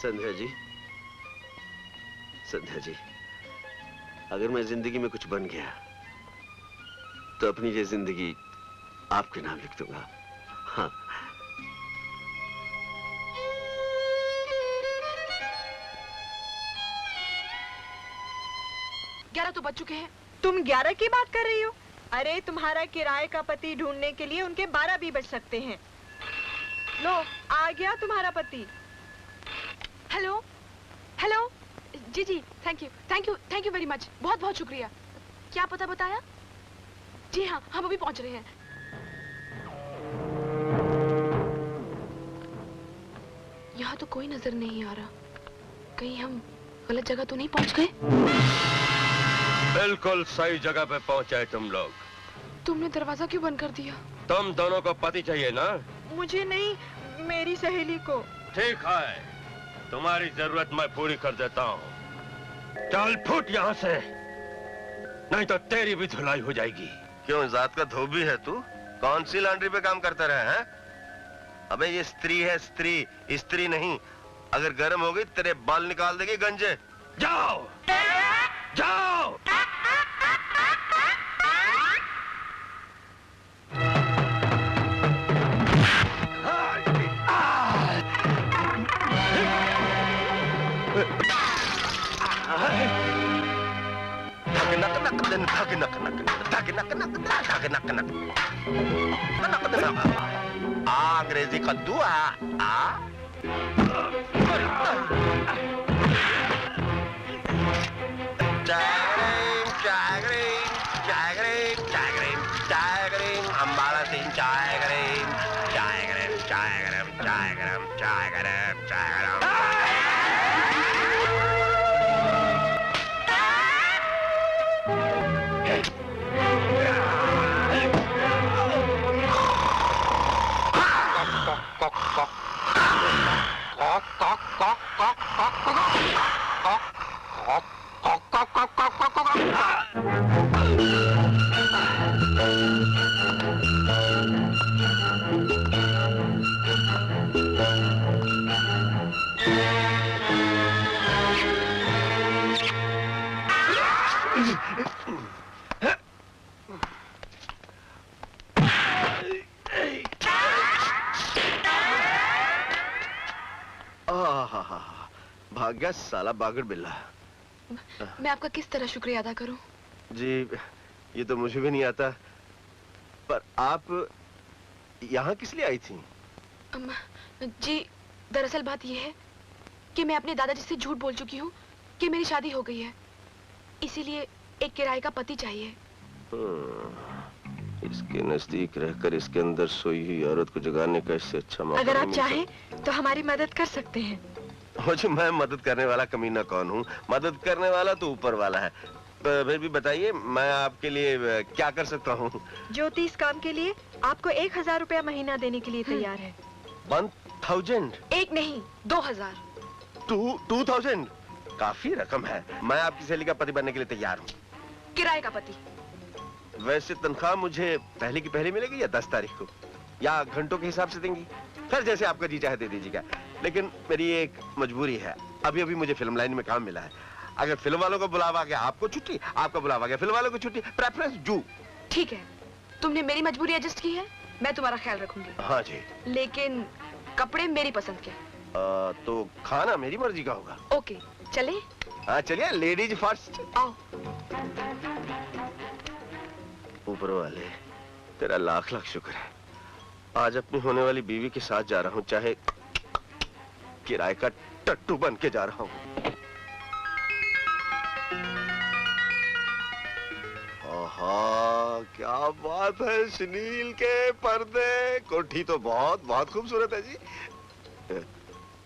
संध्या जी, संध्या जी, अगर मैं जिंदगी में कुछ बन गया तो अपनी ये जिंदगी आपके नाम लिख दूंगा। हाँ। ग्यारह तो बज चुके हैं। तुम 11 की बात कर रही हो? अरे तुम्हारा किराए का पति ढूंढने के लिए उनके 12 भी बज सकते हैं। लो, आ गया तुम्हारा पति। हेलो हेलो, जी जी, thank you thank you thank you very much, बहुत बहुत शुक्रिया। क्या पता बताया? जी हाँ, हम अभी पहुंच रहे हैं। यहाँ तो कोई नजर नहीं आ रहा, कहीं हम गलत जगह तो नहीं पहुंच गए? बिल्कुल सही जगह पे पहुंचे तुम लोग। तुमने दरवाजा क्यों बंद कर दिया? तुम दोनों को पति चाहिए ना? मुझे नहीं, मेरी सहेली को। ठीक है, तुम्हारी जरूरत मैं पूरी कर देता हूँ। चल फुट यहाँ से, नहीं तो तेरी भी धुलाई हो जाएगी। क्यों, जात का धोबी है तू? कौन सी लॉन्ड्री पे काम करता रहा है? अबे ये स्त्री है, स्त्री, स्त्री नहीं। अगर गर्म हो गई तेरे बाल निकाल देगी गंजे। जाओ जाओ। अंग्रेजी कद्दू अम्बाला सिंह चाय करें, चाय करें, चाय करें, चाय करें, चाय करें, चाय करें। भाग गया साला बागड़ बिल्ला। मैं आपका किस तरह शुक्रिया अदा करूं? जी ये तो मुझे भी नहीं आता, पर आप यहाँ किस लिए आई थी? जी दरअसल बात यह है कि मैं अपने दादाजी से झूठ बोल चुकी हूँ कि मेरी शादी हो गई है, इसीलिए एक किराए का पति चाहिए। इसके नजदीक रहकर इसके अंदर सोई हुई औरत को जगाने का इससे अच्छा मौका अगर आप चाहें तो हमारी मदद कर सकते हैं। मुझे, मैं मदद करने वाला कमीना कौन हूँ? मदद करने वाला तो ऊपर वाला है। फिर भी बताइए मैं आपके लिए क्या कर सकता हूँ? ज्योति इस काम के लिए आपको 1000 रुपया महीना देने के लिए तैयार है। 1000? एक नहीं, 2000। 2000 काफी रकम है। मैं आपकी सहेली का पति बनने के लिए तैयार हूँ। किराए का पति। वैसे तनख्वाह मुझे पहले की पहले मिलेगी या 10 तारीख को, या घंटों के हिसाब से देंगी? फिर जैसे आपका जी चाहे दे दीजिएगा। लेकिन मेरी एक मजबूरी है, अभी अभी मुझे फिल्म लाइन में काम मिला है। अगर फिल्म वालों को बुलावा गया आपको छुट्टी, आपका बुलावा गया फिल्म वालों को छुट्टी, प्रेफरेंस जू। ठीक है, तुमने मेरी मजबूरी एडजस्ट की है, मैं तुम्हारा ख्याल रखूंगी। हाँ जी। लेकिन कपड़े मेरी पसंद के। तो खाना मेरी मर्जी का होगा। ओके, चले? हाँ चलिए, लेडीज फर्स्ट। आओ। ऊपर वाले तेरा लाख लाख शुक्र है, आज अपनी होने वाली बीवी के साथ जा रहा हूँ, चाहे किराए का टट्टू बन के जा रहा हूँ। आहा, क्या बात है, सुनील के पर्दे, कोठी तो बहुत बहुत खूबसूरत है जी।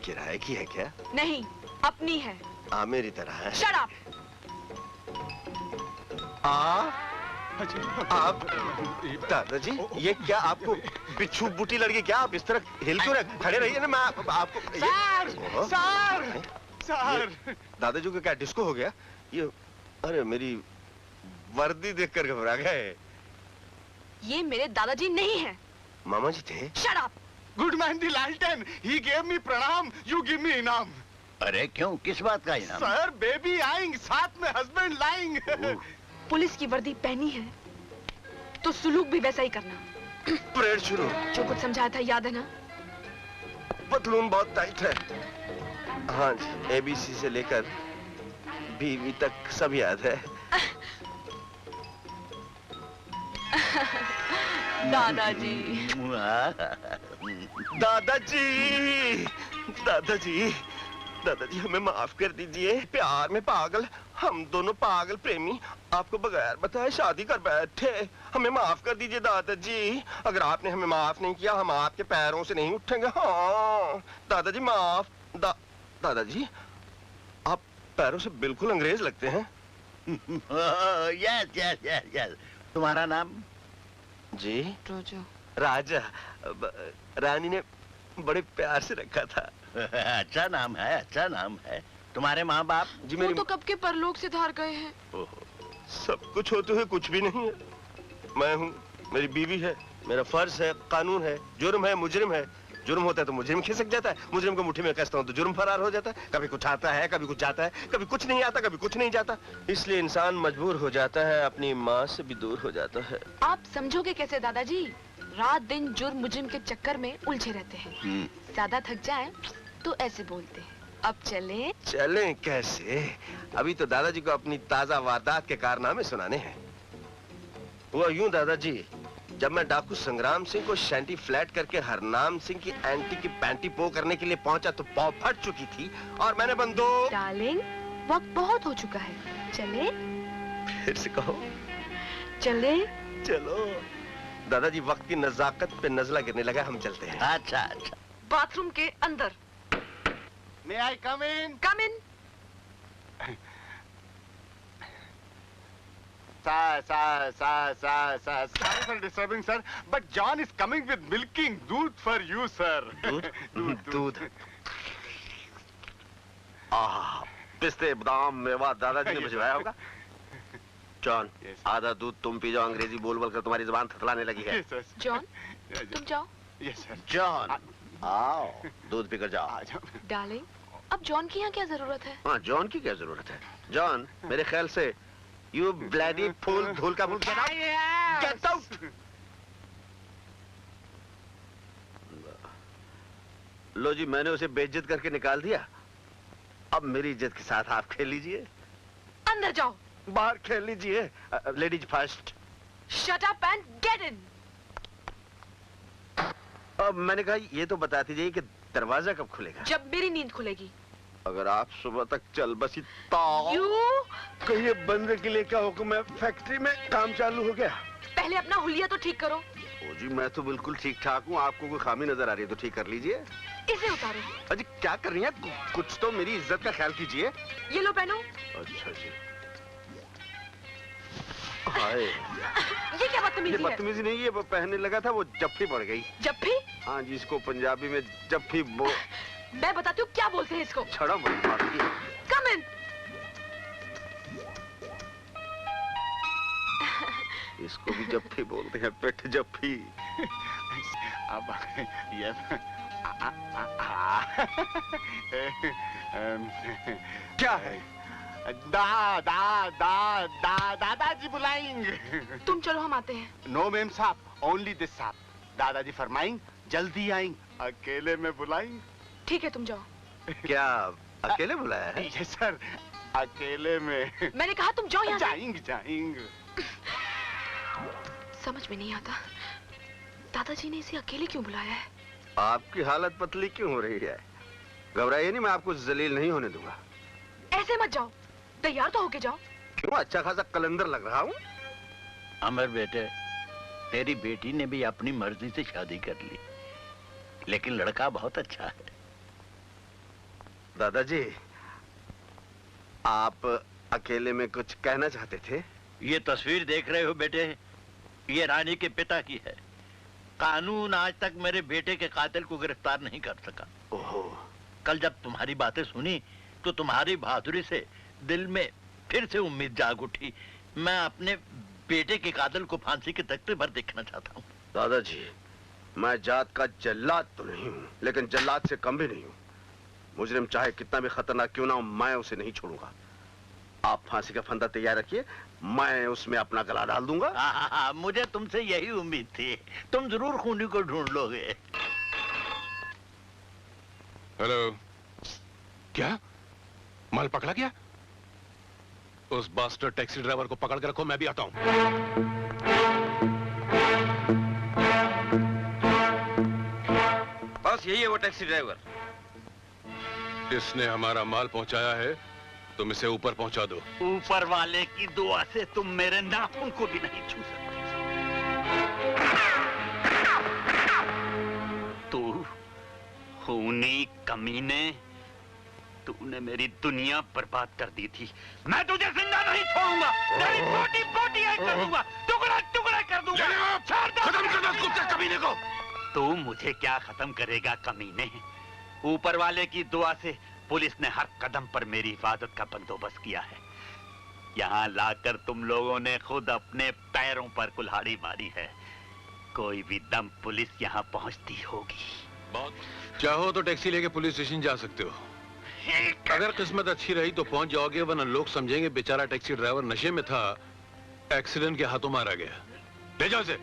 किराए की है क्या? नहीं, अपनी है। मेरी तरह है। Shut up! आप दादाजी, ये क्या आपको बिच्छू बूटी लड़की क्या? आप इस तरह हिल क्यों रहे? खड़े रहिए ना, मैं आपको सर दादाजी को क्या डिस्को हो गया? ये अरे मेरी वर्दी देखकर घबरा गए। ये मेरे दादाजी नहीं है। मामा जी थे। Shut up! Good man, the Laltan. He gave me pranam. You give me inam. अरे क्यों, किस बात का इनाम? सर बेबी आएंगे, साथ में हस्बैंड लाएंगे। पुलिस की वर्दी पहनी है तो सुलूक भी वैसा ही करना। परेड शुरू। जो कुछ समझाया था याद है ना? पतलून बहुत टाइट है। हाँ जी, एबीसी से लेकर बीवी तक सब याद है। दादाजी। दादाजी, दादाजी, दादाजी हमें माफ कर दीजिए। प्यार में पागल, हम दोनों पागल प्रेमी आपको बगैर बताए शादी कर बैठे। हमें माफ कर दीजिए दादाजी। अगर आपने हमें माफ नहीं किया हम आपके पैरों से नहीं उठेंगे। हाँ दादाजी माफ। दादाजी आप पैरों से बिल्कुल अंग्रेज लगते हैं। Yes yes yes yes. तुम्हारा नाम? जी रोजो। राजा। रानी ने बड़े प्यार से रखा था। अच्छा नाम है, अच्छा नाम है। तुम्हारे माँ बाप? जी वो मेरी तो कब के परलोक से धार गए हैं। सब कुछ होते हुए कुछ भी नहीं है। मैं हूँ, मेरी बीवी है, मेरा फर्ज है, कानून है, जुर्म है, मुजरिम है। जुर्म होता है तो मुजरिम खिसक जाता है, मुजरिम को मुट्ठी में कसता हूँ तो जुर्म फरार हो जाता है। कभी कुछ आता है, कभी कुछ जाता है, कभी कुछ नहीं आता, कभी कुछ नहीं जाता। इसलिए इंसान मजबूर हो जाता है, अपनी माँ से भी दूर हो जाता है। आप समझोगे कैसे दादाजी? रात दिन जुर्म मुजरिम के चक्कर में उलझे रहते हैं। ज्यादा थक जाए तो ऐसे बोलते हैं, अब चलें? चलें कैसे? अभी तो दादाजी को अपनी ताजा वारदात के कारनामे सुनाने हैं। हुआ यूं दादाजी, जब मैं डाकू संग्राम सिंह को शैंटी फ्लैट करके हरनाम सिंह की एंटी की पैंटी पो करने के लिए पहुंचा तो पाव फट चुकी थी और मैंने बंदूक। डार्लिंग, वक्त बहुत हो चुका है, चले? फिर से कहो। चले? चलो। दादाजी वक्त की नजाकत पे नजला गिरने लगा, हम चलते हैं। अच्छा अच्छा। बाथरूम के अंदर। May I come in? Come in. Sorry for disturbing, sir. But John is coming with milking दूध for you, sir. दूध। आह, पिस्ते, बादाम, मेवा दादाजी ने भिजवाया होगा। John, Yes. आधा दूध तुम पी जाओ, अंग्रेजी बोल बोल कर तुम्हारी जुबान थथलाने लगी है। Yes, sir. जॉन, तुम जाओ। Yes, sir. जॉन, आओ, दूध पीकर जाओ। आ जाओ। डार्लिंग, अब जॉन की यहाँ क्या जरूरत है? हाँ, जॉन की क्या जरूरत है? जॉन, मेरे ख्याल से यू ब्लैडी फूल, धूल का फूल, गेट आउट। लो जी, मैंने उसे बेइज्जत करके निकाल दिया। अब मेरी इज्जत के साथ आप खेल लीजिए। अंदर जाओ। बाहर खेल लीजिए। Ladies first. Shut up and get in. अब मैंने कहा ये तो बता दीजिए कि दरवाजा कब खुलेगा? जब मेरी नींद खुलेगी। अगर आप सुबह तक चल बसी तो You कहिए बंद के लिए क्या हुक्म है? फैक्ट्री में काम चालू हो गया? पहले अपना हुलिया तो ठीक करो। ओ जी, मैं तो बिल्कुल ठीक ठाक हूँ। आपको कोई खामी नजर आ रही है तो ठीक कर लीजिए। इसे उतारो। अजी क्या कर रही हैं? कुछ तो मेरी इज्जत का ख्याल कीजिए। ये लो पहनो। अच्छा जी। हाय, ये क्या ये बदतमीजी है? बदतमीजी नहीं, ये वो पहनने लगा था, वो जफ्फी पड़ गई। जफ्फी? हाँ जी, इसको पंजाबी में जफ्फी वो मैं बताती हूँ क्या बोलते हैं इसको। छड़ा मारती है। Come in. इसको भी जफ्फी बोलते हैं, पेट जफ्फी। अब ये क्या है? दादाजी बुलाएंगे। तुम चलो, हम आते हैं। नो मैम साहब, ओनली दिस साहब। दादाजी फरमाएंगे जल्दी आएंगे, अकेले में बुलाएंगे। ठीक है, तुम जाओ। क्या अकेले बुलाया है? ये सर, अकेले में। मैंने कहा तुम जाओ यहाँ से। जाएंगे जाएंगे। समझ में नहीं आता, दादाजी ने इसे अकेले क्यों बुलाया है? आपकी हालत पतली क्यों हो रही है? घबराइए नहीं, मैं आपको जलील नहीं होने दूंगा। ऐसे मत जाओ, तैयार तो होके जाओ। क्यों, अच्छा खासा कलंदर लग रहा हूँ। अमर बेटे, तेरी बेटी ने भी अपनी मर्जी से शादी कर ली, लेकिन लड़का बहुत अच्छा है। दादाजी, आप अकेले में कुछ कहना चाहते थे? ये तस्वीर देख रहे हो बेटे, ये रानी के पिता की है। कानून आज तक मेरे बेटे के कातिल को गिरफ्तार नहीं कर सका। ओहो। कल जब तुम्हारी बातें सुनी तो तुम्हारी बहादुरी से दिल में फिर से उम्मीद जाग उठी। मैं अपने बेटे के कातिल को फांसी के तख्ते पर देखना चाहता हूँ। दादाजी, मैं जात का जल्लाद तो नहीं हूँ, लेकिन जल्लाद से कम भी नहीं हूँ। मुजरिम चाहे कितना भी खतरनाक क्यों ना हो, मैं उसे नहीं छोड़ूंगा। आप फांसी का फंदा तैयार रखिए, मैं उसमें अपना गला डाल दूंगा। हाँ, मुझे तुमसे यही उम्मीद थी। तुम जरूर खूनी को ढूंढ लोगे। हेलो, क्या माल पकड़ा गया? उस बास्टर टैक्सी ड्राइवर को पकड़ के रखो, मैं भी आता हूं। बस यही है वो टैक्सी ड्राइवर। इसने हमारा माल पहुंचाया है, तुम इसे ऊपर पहुंचा दो। ऊपर वाले की दुआ से तुम मेरे नाखून को भी नहीं छू सकते। तू खूनी कमीने, तूने मेरी दुनिया बर्बाद कर दी थी। मैं तुझे जिंदा नहीं छोड़ूंगा, तेरी बोटी बोटी कर दूंगा, टुकड़ा टुकड़ा कर दूंगा। खत्म कर दो कुत्ते कमीने को। तू मुझे क्या खत्म करेगा कमीने? ऊपर वाले की दुआ से पुलिस ने हर कदम पर मेरी हिफाजत का बंदोबस्त किया है। यहाँ लाकर तुम लोगों ने खुद अपने पैरों पर कुल्हाड़ी मारी है। कोई भी दम पुलिस यहाँ पहुंचती होगी। चाहो तो टैक्सी लेके पुलिस स्टेशन जा सकते हो। अगर किस्मत अच्छी रही तो पहुंच जाओगे, वरना लोग समझेंगे बेचारा टैक्सी ड्राइवर नशे में था, एक्सीडेंट के हाथों मारा गया। ले जाओ इसे।